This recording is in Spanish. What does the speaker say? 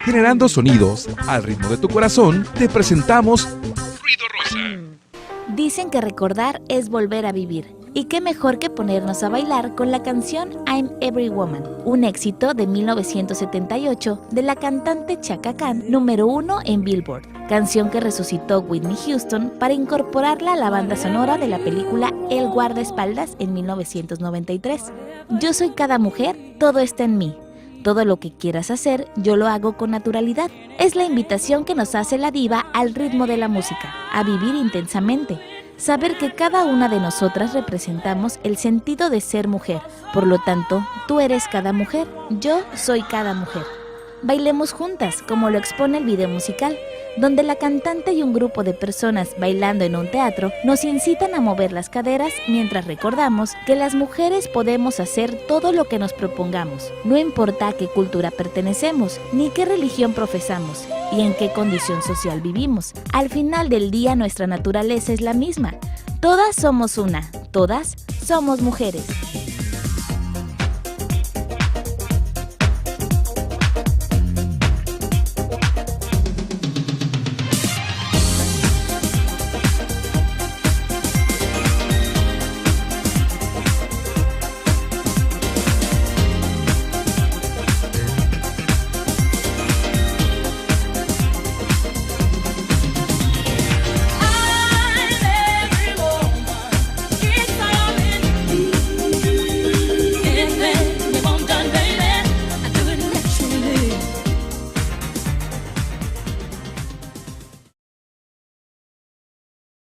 Generando sonidos al ritmo de tu corazón, te presentamos Ruido Rosa. Dicen que recordar es volver a vivir. Y qué mejor que ponernos a bailar con la canción I'm Every Woman, un éxito de 1978 de la cantante Chaka Khan, número 1 en Billboard, canción que resucitó Whitney Houston para incorporarla a la banda sonora de la película El guardaespaldas en 1993. Yo soy cada mujer, todo está en mí. Todo lo que quieras hacer, yo lo hago con naturalidad. Es la invitación que nos hace la diva al ritmo de la música, a vivir intensamente. Saber que cada una de nosotras representamos el sentido de ser mujer. Por lo tanto, tú eres cada mujer, yo soy cada mujer. Bailemos juntas, como lo expone el video musical, donde la cantante y un grupo de personas bailando en un teatro nos incitan a mover las caderas mientras recordamos que las mujeres podemos hacer todo lo que nos propongamos. No importa a qué cultura pertenecemos, ni qué religión profesamos, y en qué condición social vivimos. Al final del día nuestra naturaleza es la misma. Todas somos una, todas somos mujeres.